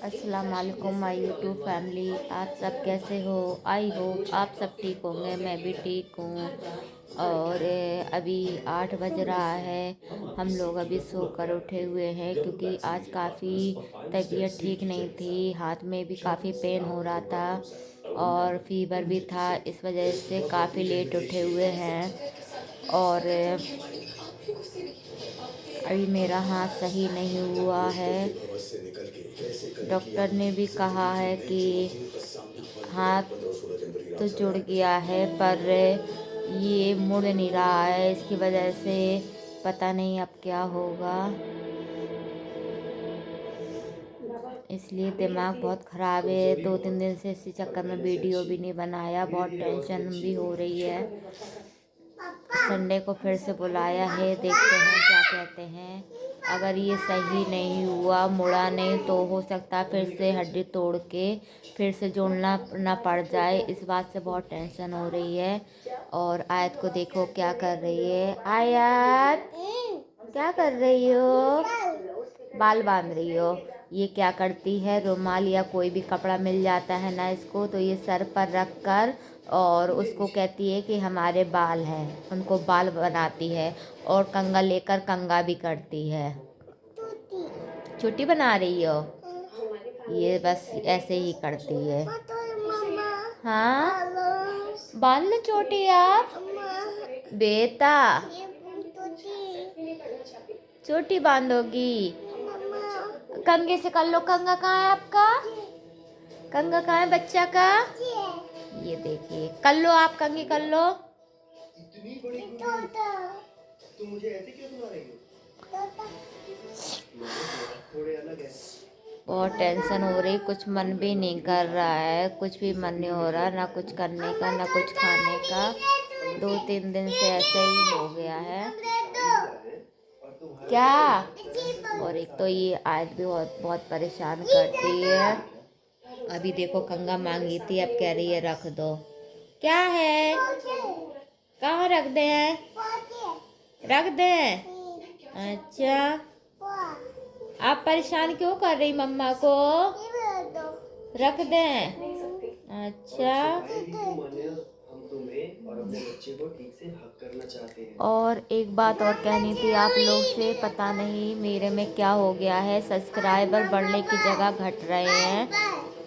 अस्सलाम वालेकुम my YouTube family. आप सब कैसे हो? आई होप आप सब ठीक होंगे। मैं भी ठीक हूँ। और अभी 8 बज रहा है। हम लोग अभी सोकर उठे हुए हैं क्योंकि आज काफ़ी तबीयत ठीक नहीं थी। हाथ में भी काफ़ी पेन हो रहा था और फीवर भी था। इस वजह से काफ़ी लेट उठे हुए हैं। और अभी मेरा हाथ सही नहीं हुआ है। डॉक्टर ने भी कहा है कि हाथ तो जुड़ गया है पर ये मुड़ नहीं रहा है। इसकी वजह से पता नहीं अब क्या होगा। इसलिए दिमाग बहुत ख़राब है। 2-3 दिन से इसी चक्कर में वीडियो भी नहीं बनाया। बहुत टेंशन भी हो रही है। संडे को फिर से बुलाया है, देखते हैं क्या कहते हैं। अगर ये सही नहीं हुआ, मुड़ा नहीं, तो हो सकता है फिर से हड्डी तोड़ के फिर से जोड़ना ना पड़ जाए। इस बात से बहुत टेंशन हो रही है। और आयत को देखो क्या कर रही है। आयत क्या कर रही हो? बाल बांध रही हो। ये क्या करती है, रुमाल या कोई भी कपड़ा मिल जाता है ना इसको, तो ये सर पर रख कर और उसको कहती है कि हमारे बाल हैं, उनको बाल बनाती है। और कंघा लेकर कंघा भी करती है। छोटी बना रही हो? ये बस ऐसे ही करती है। हाँ, बांध लो चोटी आप बेटा। चोटी बांधोगी? कंघे से कर लो। कंघा कहाँ है आपका? कंघा कहाँ है बच्चा का? ये देखिए, कर लो आप, कंघी कर लो। इतनी बड़ी तुम मुझे ऐसे क्यों सुना रही हो? थोड़े अलग है। बहुत टेंशन हो रही, कुछ मन भी नहीं कर रहा है। कुछ भी मन नहीं हो रहा, ना कुछ करने का ना कुछ खाने का। 2-3 दिन से ऐसे ही हो गया है। क्या? और एक तो ये आज भी बहुत बहुत परेशान करती है। अभी देखो कंघा मांगी थी, अब कह रही है रख दो। क्या है? कहाँ रख दे? रख दे? अच्छा, आप परेशान क्यों कर रही मम्मा को? रख दे? अच्छा। और एक बात और कहनी थी आप लोग से, पता नहीं मेरे में क्या हो गया है। सब्सक्राइबर बढ़ने की जगह घट रहे हैं।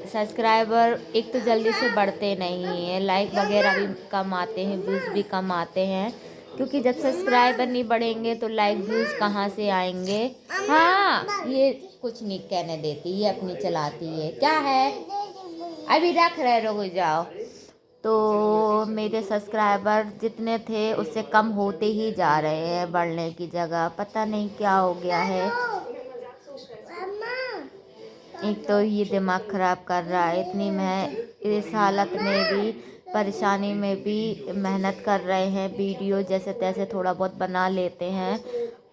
सब्सक्राइबर एक तो जल्दी से बढ़ते नहीं हैं, लाइक वगैरह भी कम आते हैं, व्यूज़ भी कम आते हैं। क्योंकि जब सब्सक्राइबर नहीं बढ़ेंगे तो लाइक व्यूज़ कहाँ से आएंगे। हाँ, ये कुछ नहीं कहने देती, ये अपनी चलाती है। क्या है? अभी रख रहे, रुक जाओ। तो मेरे सब्सक्राइबर जितने थे उससे कम होते ही जा रहे हैं, बढ़ने की जगह। पता नहीं क्या हो गया है। एक तो ये दिमाग ख़राब कर रहा है। इतनी मैं इस हालत में भी, परेशानी में भी मेहनत कर रहे हैं। वीडियो जैसे तैसे थोड़ा बहुत बना लेते हैं,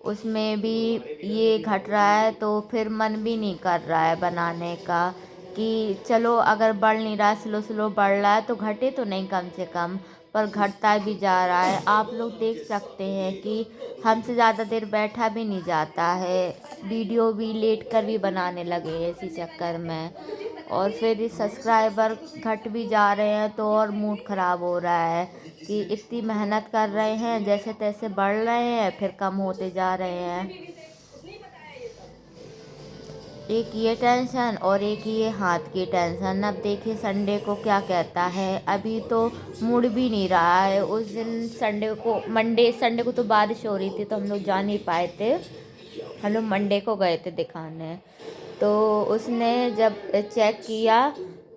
उसमें भी ये घट रहा है। तो फिर मन भी नहीं कर रहा है बनाने का कि चलो अगर बढ़ नहीं रहा, स्लो स्लो बढ़ रहा है तो घटे तो नहीं कम से कम। पर घटता भी जा रहा है। आप लोग देख सकते हैं कि हमसे ज़्यादा देर बैठा भी नहीं जाता है। वीडियो भी लेट कर भी बनाने लगे हैं इसी चक्कर में। और फिर इस सब्सक्राइबर घट भी जा रहे हैं तो और मूड ख़राब हो रहा है कि इतनी मेहनत कर रहे हैं, जैसे तैसे बढ़ रहे हैं, फिर कम होते जा रहे हैं। एक ये टेंशन और एक ये हाथ की टेंशन। अब देखिए संडे को क्या कहता है। अभी तो मुड़ भी नहीं रहा है। उस दिन संडे को तो बारिश हो रही थी तो हम लोग जा नहीं पाए थे। हम लोग मंडे को गए थे दिखाने। तो उसने जब चेक किया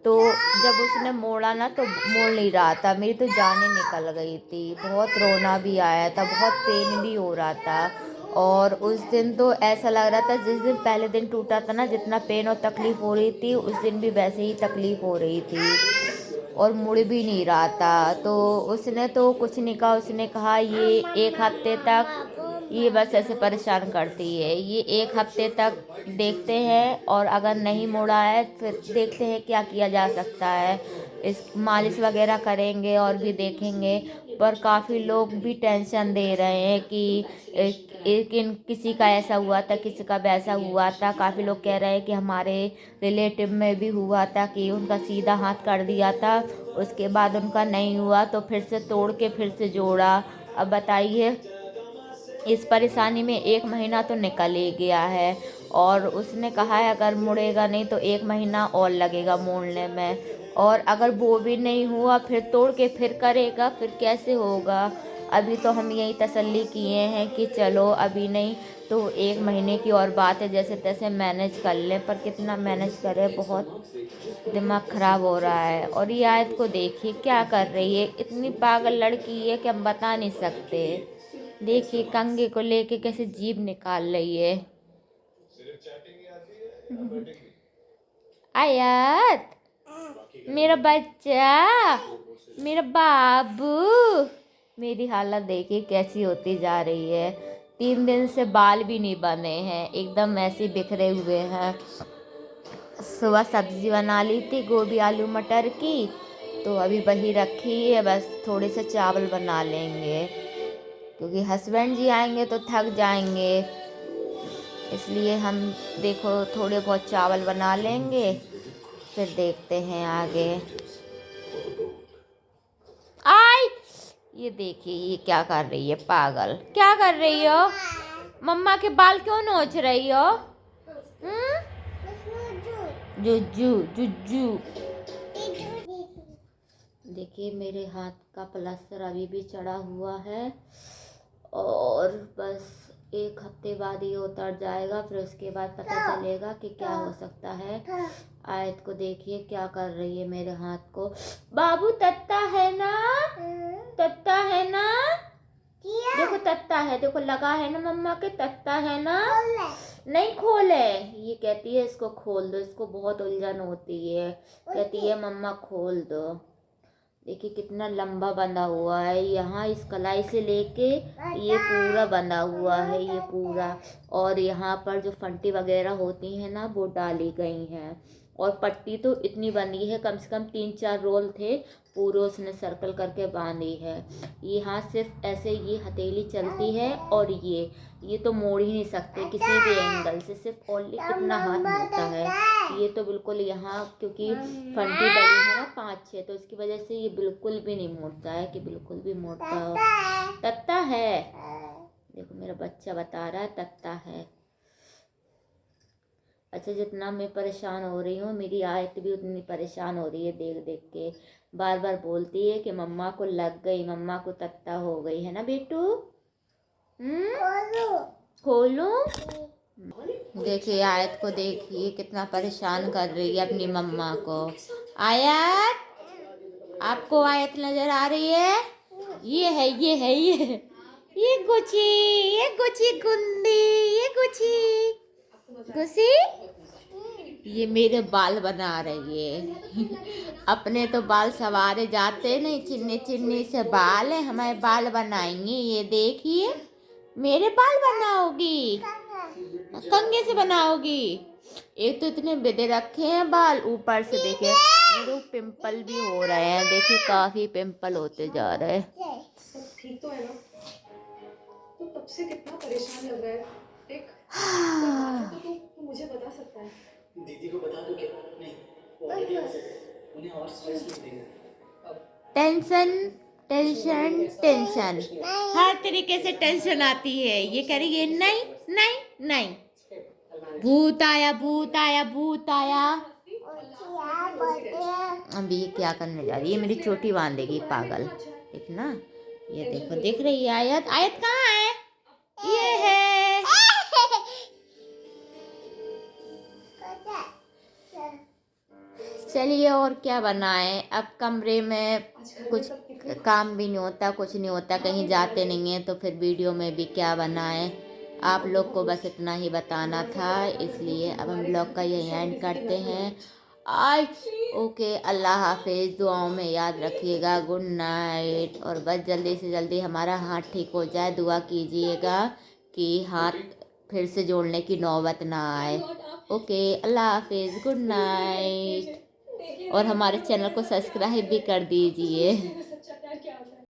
तो जब उसने मोड़ा ना तो मोड़ नहीं रहा था। मेरी तो जान ही निकल गई थी। बहुत रोना भी आया था, बहुत पेन भी हो रहा था। और उस दिन तो ऐसा लग रहा था जिस दिन पहले दिन टूटा था ना, जितना पेन और तकलीफ़ हो रही थी उस दिन भी वैसे ही तकलीफ़ हो रही थी। और मुड़ भी नहीं रहा था। तो उसने तो कुछ नहीं कहा। उसने कहा ये 1 हफ्ते तक ये बस ऐसे परेशान करती है। ये 1 हफ्ते तक देखते हैं और अगर नहीं मुड़ा है फिर देखते हैं क्या किया जा सकता है। इस मालिश वगैरह करेंगे और भी देखेंगे। पर काफ़ी लोग भी टेंशन दे रहे हैं कि किसी का ऐसा हुआ था, किसी का वैसा हुआ था। काफ़ी लोग कह रहे हैं कि हमारे रिलेटिव में भी हुआ था कि उनका सीधा हाथ कर दिया था, उसके बाद उनका नहीं हुआ तो फिर से तोड़ के फिर से जोड़ा। अब बताइए, इस परेशानी में 1 महीना तो निकल ही गया है और उसने कहा है अगर मुड़ेगा नहीं तो 1 महीना और लगेगा मोड़ने में। और अगर वो भी नहीं हुआ फिर तोड़ के फिर करेगा, फिर कैसे होगा। अभी तो हम यही तसल्ली किए हैं कि चलो अभी नहीं तो 1 महीने की और बात है, जैसे तैसे मैनेज कर लें। पर कितना मैनेज करें, बहुत दिमाग ख़राब हो रहा है। और ये आयत को देखिए क्या कर रही है, इतनी पागल लड़की है कि हम बता नहीं सकते। देखिए कंगे को लेके कैसे जीभ निकाल रही है। आयत, मेरा बच्चा, मेरा बाबू, मेरी हालत देखिए कैसी होती जा रही है। 3 दिन से बाल भी नहीं बने हैं, एकदम ऐसे बिखरे हुए हैं। सुबह सब्जी बना ली थी गोभी आलू मटर की, तो अभी वही रखी है, बस थोड़े से चावल बना लेंगे क्योंकि हस्बैंड जी आएंगे तो थक जाएंगे। इसलिए हम देखो थोड़े बहुत चावल बना लेंगे, फिर देखते हैं आगे। आई, ये देखिए ये क्या कर रही है, पागल क्या कर रही हो। मम्मा के बाल क्यों नोच रही हो? जुजू जुजू। देखिए मेरे हाथ का प्लास्टर अभी भी चढ़ा हुआ है और बस 1 हफ्ते बाद ये उतर जाएगा, फिर उसके बाद पता चलेगा कि क्या हो सकता है। आयत को देखिए क्या कर रही है मेरे हाथ को। बाबू तत्ता है ना, तत्ता है ना, देखो तत्ता है, देखो लगा है ना मम्मा के, तत्ता है ना। नहीं खोले, ये कहती है इसको खोल दो, इसको बहुत उलझन होती है, कहती है मम्मा खोल दो। देखिए कितना लंबा बंधा हुआ है, यहाँ इस कलाई से लेके ये पूरा बंधा हुआ है, ये पूरा। और यहाँ पर जो फंटी वगैरह होती हैं ना वो डाली गई हैं। और पट्टी तो इतनी बंधी है, कम से कम 3-4 रोल थे, पूरे उसने सर्कल करके बांधी है। यहाँ सिर्फ ऐसे ये हथेली चलती है और ये तो मोड़ ही नहीं सकते किसी भी एंगल से, सिर्फ ओनली इतना हाथ मुड़ता है। ये तो बिल्कुल यहाँ क्योंकि फंटी डली है ना 5-6, तो इसकी वजह से ये बिल्कुल भी नहीं मोड़ता है कि बिल्कुल भी मोड़ता हो। तत्ता है, देखो मेरा बच्चा बता रहा है तत्ता है। अच्छा, जितना मैं परेशान हो रही हूँ मेरी आयत भी उतनी परेशान हो रही है, देख देख के बार बार बोलती है कि मम्मा को लग गई, मम्मा को तत्ता हो गई है ना बेटू। खोलूं? देखिए आयत को, देखिए कितना परेशान कर रही है अपनी मम्मा को। आयत, आपको आयत नजर आ रही है? ये है ये है ये गुची, ये गुची गुंदी, ये गुची गुसी, ये मेरे बाल बना रही है। अपने तो बाल सवारे जाते नहीं, चिन्नी चिन्नी से बाल है, हमारे बाल बनाएंगे। ये देखिए मेरे बाल बनाओगी, कंघे से बनाओगी। एक तो इतने बिदे रखे हैं बाल, ऊपर से देखिए मेरे पिंपल भी हो रहे हैं, देखिए काफी पिंपल होते जा रहे हैं। ठीक तो है ना? तो तब से कितना परेशान लग रहा है। देख, तो मुझे बता सकता है। दीदी को बता दो क्या? नहीं, वो ऑलरेडी आ सकते, उन्हें और स्ट्रेस नहीं देना। टेंशन टेंशन टेंशन, हर तरीके से टेंशन आती है। ये करेंगे नहीं नहीं नहीं, भूत आया भूत आया भूत आया। अभी ये क्या करने जा रही है, मेरी चोटी बांधेगी पागल, देख ना। ये देखो, देख रही है आयत, आयत कहाँ है? ये है। चलिए और क्या बनाएं, अब कमरे में कुछ काम भी नहीं होता, कुछ नहीं होता, कहीं जाते नहीं हैं तो फिर वीडियो में भी क्या बनाएं। आप लोग को बस इतना ही बताना था, इसलिए अब हम ब्लॉग का यही एंड करते हैं। ओके, अल्लाह हाफिज़, दुआओं में याद रखिएगा, गुड नाइट। और बस जल्दी से जल्दी हमारा हाथ ठीक हो जाए, दुआ कीजिएगा कि हाथ फिर से जोड़ने की नौबत ना आए। ओके, अल्लाह हाफिज़, गुड नाइट। और हमारे चैनल को सब्सक्राइब भी कर दीजिए।